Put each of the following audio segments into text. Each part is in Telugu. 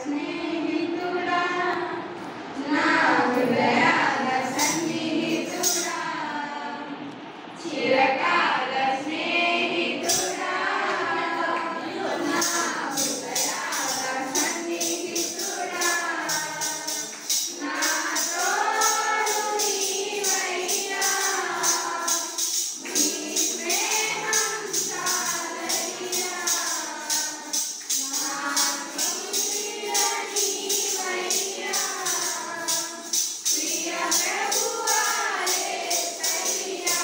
స్నేహితుడా నా హృదయాల సన్నిహితుడా చిరకాల స్నేహితుడా నా హృదయాల సన్నిహితుడా నా తోడు నీవయ్యా నీ స్నేహం చాలయ్యా నా ప్రియ నీవయ్యా ప్రియ ప్రభువా యేసయ్యా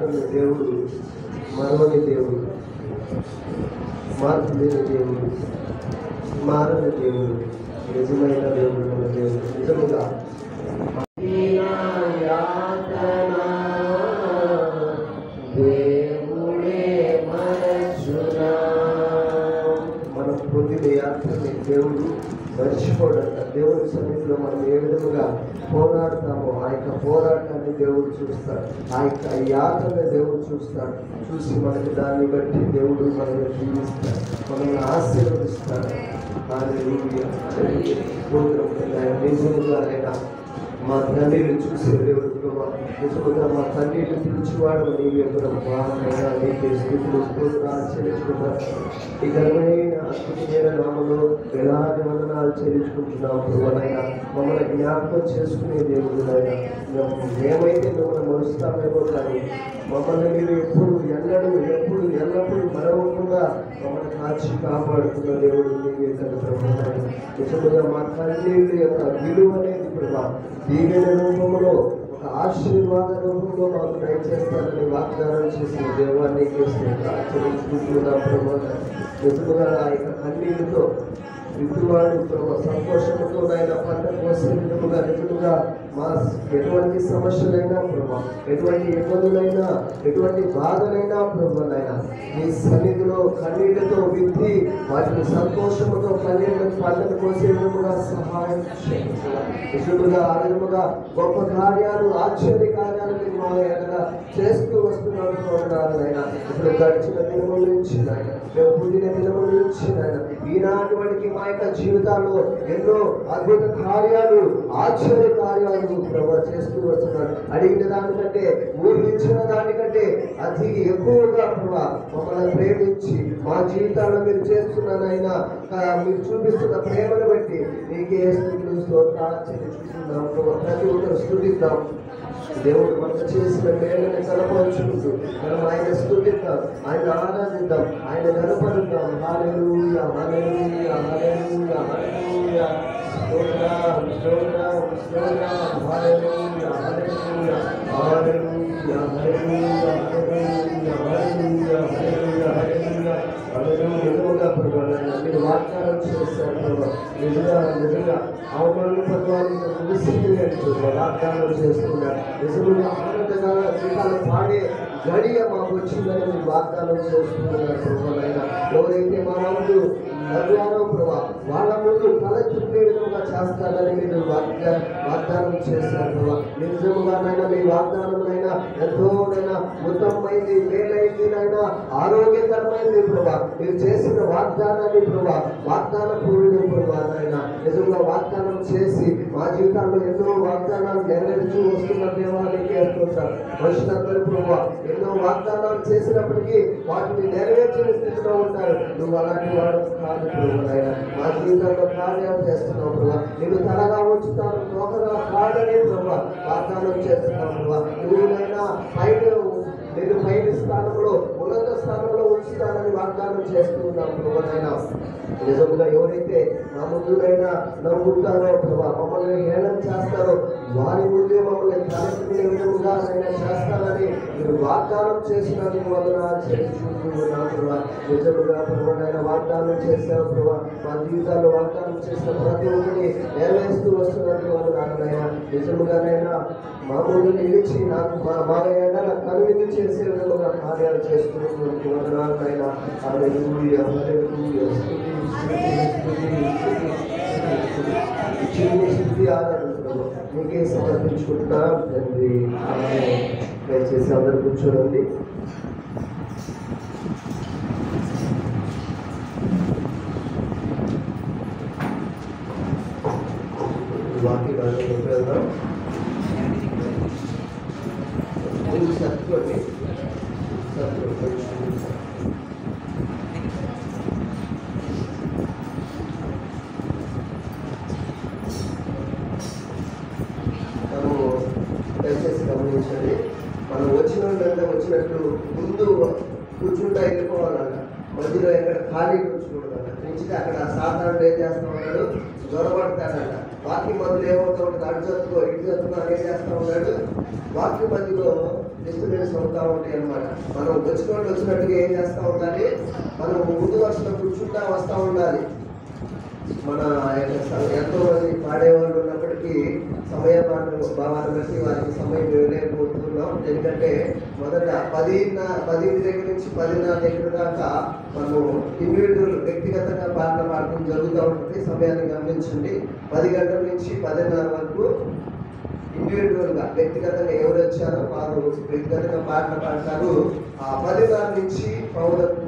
నన్ను దేవుడు మరవని దేవుడు, మార్పు లేని దేవుడు, మారని దేవుడు, నిజమైన దేవుడు, మన దేవుడు. నిజముగా మనం పొందిన యాత్రని దేవుడు మర్చిపోడంట. దేవుడి సన్నిధిలో మనం ఏ విధముగా పోరాడతామో ఆ యొక్క పోరాటాన్ని దేవుడు చూస్తాడు, ఆ యొక్క యాత్రని దేవుడు చూస్తాడు. చూసి మనకి దాన్ని బట్టి దేవుడు మనల్ని జీవిస్తాడు, మనల్ని ఆశీర్వదిస్తాడు. నిజముగా అయినా మా తండ్రిని చూసే దేవుడు ప్రభా, నిజముగా మా తండ్రిని పిలిచివాడు నీవే ప్రభా. నీకే స్థితులు చెల్లించుకుంటారు. ఈ ఘనమైన అద్భుతమైన నామలో వేలాది వందనాలు చెల్లించుకుంటున్నాం ప్రభానైనా. మమ్మల్ని జ్ఞాపకం చేసుకునే దేవుడునైనా, ఏమైతే మిమ్మల్ని మరుస్తామేమో కానీ మమ్మల్ని మీరు ఎప్పుడు ఎల్లప్పుడూ మరవకుండా మమ్మల్ని కాచి కాపాడుతున్న దేవుడు నీవే కదా ప్రభానైనా. నిజముగా మా తండ్రి యొక్క విలువ అనేది ప్రభా దీవెన రూపంలో, ఒక ఆశీర్వాద రూపంలో మాకు దయచేస్తారని వాగ్దానం చేసిన దేవాన్ని చెల్లించుకుంటున్నాం ప్రభా. నిజముగా ఆ యొక్క కన్నీళ్ళతో విత్తువాడు ప్రభా సంతోషంతో నాయన పంట కోసే విధముగా నిజముగా మా ఎటువంటి సమస్యలైనా ప్రభా, ఎటువంటి ఇబ్బందులైనా, ఎటువంటి బాధలైనా ప్రభా నాయన మీ సన్నిధిలో కన్నీళ్లతో విత్తి వాటిని సంతోషముతో పంటను కోసే విధముగా సహాయం నిజముగా ఆ విధముగా గొప్ప కార్యాలు, ఆశ్చర్య కార్యాలు మా ఎడగా చేస్తూ వస్తున్నాడు నాయన. ఇప్పుడు గడిచిన దినముల నుంచి నాయన, మేము పుట్టిన దినముల నుంచి నాయన ఈనాటి వాడికి మా యొక్క జీవితాల్లో ఎన్నో అద్భుత కార్యాలు, ఆశ్చర్య కార్యాలు ప్రభావ చేస్తూ వస్తున్నాడు. అడిగిన దానికంటే, ఊహించిన దానికంటే అతి ఎక్కువగా ప్రభావ మమ్మల్ని ప్రేమించి మా జీవితాల్లో మీరు చేస్తున్నానైనా మీరు చూపిస్తున్న ప్రేమను బట్టి నీకే స్తుతులు స్తోత్రాలు చెల్లించుకుంటున్నాం ప్రభావ. ప్రతి ఒక్కరు స్తుతిద్దాం. దేవుడు మనకు చేసిన మేలుని కనపరుచుకుంటూ మనం ఆయన స్తుతిద్దాం, ఆయన ఆరాధిద్దాం, ఆయన కనపడుద్దాం. హల్లెలూయా, హల్లెలూయా, హల్లెలూయా, హల్లెలూయా, స్తోత్రం, స్తోత్రం, స్తోత్రం, హల్లెలూయా, హల్లెలూయా, హల్లెలూయా, హల్లెలూయా, హల్లెలూయా, హల్లెలూయా, హల్లెలూయా, హల్లెలూయా. నిజముగా ప్రభా మీరు వాగ్దానం చేస్తారు ప్రభా. నిజంగా అవమానం పర్వాలు ముగిసింది అంటూ వాగ్దానం చేస్తున్నారు. నిజముగా ఆనందంగా జీవితాలు పాడే గడియ మాకు వచ్చిందని మీరు వాగ్దానం చేస్తున్నారు ప్రభావైనా. ఎవరైతే మా ముందు నవ్వారో ప్రభా వాళ్ళ ముందు తల చుట్టే విధంగా చేస్తారని మీరు వాగ్దానం చేస్తారు ప్రభా. నిజముగానైనా మీ వాగ్దానమైనా ఎంతోనైనా ఉత్తమమైంది, మేలైంది నైనా, ఆరోగ్యకరమైంది ప్రభా. మీరు చేసిన వాగ్దానాన్ని ప్రభా వాగ్దాన పూర్ణి ప్రభా నైనా. నిజంగా వాగ్దానం చేసి మా జీవితాల్లో ఎన్నో వాగ్దానాలు నెరవేర్చు వస్తున్న దేవాలయానికి వెళ్తుంటారు మనుషులందరూ ప్రభా. ఎన్నో వాగ్దానాలు చేసినప్పటికీ వాటిని నెరవేర్చిన స్థితిలో ఉంటారు. నువ్వు అలాంటి వాడు కాదు ప్రభానైనా. మా జీవితంలో కార్యాలు చేస్తున్నావు ప్రభా. నేను తలగా ఉంచుతాను, తోకగా కాదని ప్రభా వాగ్దానం చేస్తున్నావు ప్రభా. నువ్వునైనా నేను పైన స్థానంలో, ఉన్నత స్థానంలో ఉంచుతానని వాగ్దానం చేస్తూ ఉన్నాం ప్రభానైనా. నిజంగా ఎవరైతే మా ముందునైనా నవ్వుతారో ప్రభా, మమ్మల్ని హేళన చేస్తారో వారి ముందే మమ్మల్ని తలెత్తుకునే విధముగా అయినా చేస్తారని మీరు వాగ్దానం చేసినందుకు వందనాలు చెల్లించుకుంటున్నాం ప్రభా. నిజముగా ప్రభానైనా వాగ్దానం చేశావు ప్రభా. మా జీవితాల్లో వాగ్దానం చేసిన ప్రతి ఒక్కరిని నెరవేరుస్తూ వస్తున్నందుకు వందనాలైనా. నిజముగానైనా మా ముందు నిలిచి నాకు మా ఏడాల కనువిందు చేసే విధముగా కార్యాలు చేస్తున్నందుకు వందనాలైనా. హల్లెలూయా, హల్లెలూయా, స్తుతి ఆరాధన ప్రభు మీకే సమర్పించుకుంటున్నాం తండ్రి. దయచేసి అందరూ కూర్చోండి. వాక్యాన్ని వెళ్దాం. సత్తుకోండి, దయచేసి గమనించండి. మనం వచ్చినట్లు ముందు కూర్చుంటా వెళ్ళిపోవాలన్న, మధ్యలో ఎక్కడ ఖాళీ కూర్చోకూడదన్న. నుంచి అక్కడ సాధారణ ఏం చేస్తా ఉన్నాడు, దొరబడతాడట. వాక్యం మధ్యలో ఏమవుతా ఉంటుంది, అటు చదువుకో ఇటు చదువుకో అనేది చేస్తూ ఉన్నాడు. వాక్యం మధ్యలో డిస్టర్బెన్స్ అవుతా ఉంటాయి అన్నమాట. మనం వచ్చినట్టుగా ఏం చేస్తూ ఉండాలి, మనం ముందు వరుసలో కూర్చుంటా వస్తూ ఉండాలి. మన ఎంతో మంది పాడేవాళ్ళు ఉన్నప్పటికీ సమయ భావాన్ని బట్టి వారికి సమయం లేకపోతున్నాం. ఎందుకంటే మొదట 10 దగ్గర నుంచి 10:30 దగ్గర దాకా మనము ఇండివిజువల్ వ్యక్తిగతంగా పాటలు పాడటం జరుగుతూ ఉంటుంది. సమయాన్ని గమనించండి. 10 గంటల నుంచి 10:30 వరకు ఇండివిజువల్గా వ్యక్తిగతంగా ఎవరు వచ్చారో వారు వ్యక్తిగతంగా పాటలు పాడతారు. ఆ 10:30 నుంచి 11 వరకు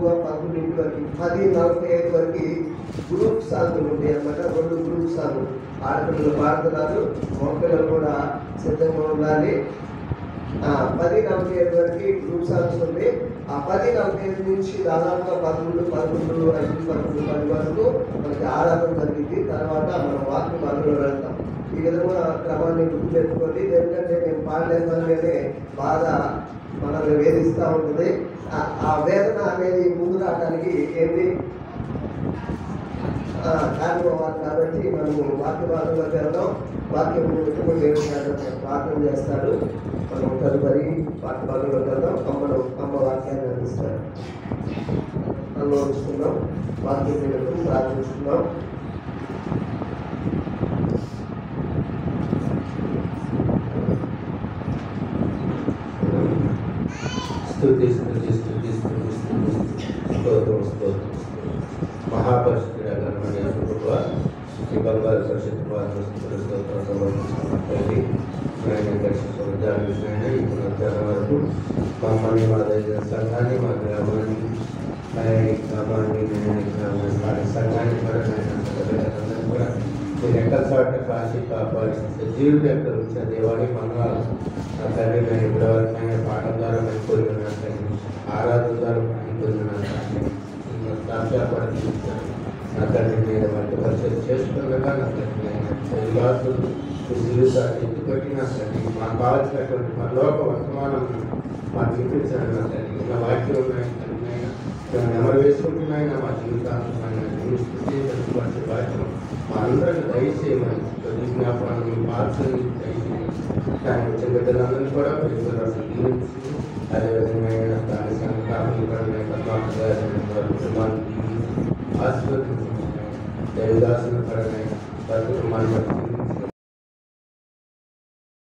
10:45 వరకు గ్రూప్ సాంగ్లు ఉంటాయి అన్నమాట. 2 గ్రూప్ సాంగ్లు ఆడపిల్లలు పాడుతున్నారు, మగపిల్లలు కూడా సిద్ధంగా ఉండాలి. 10:45 వరకు గ్రూప్ సాంగ్స్ ఉంది. ఆ 10:45 నుంచి దాదాపుగా 11, 10 వరకు మనకి ఆరాధన జరిగింది. తర్వాత మనం వాక్య భాగంలో వెళ్తాం. ఈ విధంగా క్రమాన్ని గుర్తుపెట్టుకోండి. ఎందుకంటే మేము పాడలేదనే బాధ మనల్ని వేధిస్తూ ఉంటుంది. ఆ వేదన అనేది ముందు రావడానికి ఏంటి కారణమవ్వాలి. కాబట్టి మనము వాక్య భాగంలోకి వెళ్దాం. వాక్యం ప్రార్థన చేస్తాడు. మనం తదుపరి వాక్య భాగంలోకి వెళ్దాం. అమ్మ వాక్యాన్ని అందిస్తాడు. అనుభవిస్తున్నాం. వాక్యం మీద ప్రార్థిస్తున్నాం. మహాపరిశుద్ధుడ ఈ బంగారు పరిశుద్ధ వరకు మమ్మల్ని మా దగ్గర సంఘాన్ని మా గ్రామాన్ని సంఘాన్ని కూడా మీరు ఎక్కడ చోట కాశీ కాపాడి జీవుడు ఎక్కడ ఉంచిన దేవాడి మంగళాలు నా తండ్రి నేను ఇప్పటివరకు పాఠం ద్వారా మైపోయి ఉన్నాను తండ్రి, ఆరాధన ద్వారా మైపోయి ఉన్నాను తండ్రి, సాక్షాపడుతున్నాను నా తండ్రి. నేను వంట పరిచయం చేసుకున్నాగా నా తండ్రి విలాసులు జీవితాన్ని ఎత్తుపెట్టి నా తండ్రి మాకు కావాల్సినటువంటి మా లోక వర్తమానం మాకు చూపించాను నా తండ్రి. నా వాక్యం ఉన్నాయి తండ్రి, మేము నెమరు వేసుకుంటున్నాయినా మా జీవితాన్ని పరిచే బాధ్యత మా అందరికీ దయచేయమని ప్రతి జ్ఞాపకాన్ని మార్చని దయచేయమని దాని వచ్చే బిడ్డలందరినీ కూడా పరిశుభ్రత దీవించి అదేవిధంగా దాని సంఘాలను కుటుంబాన్ని ఆశీర్వదించి దైవదాసుల పరమైన కుటుంబాన్ని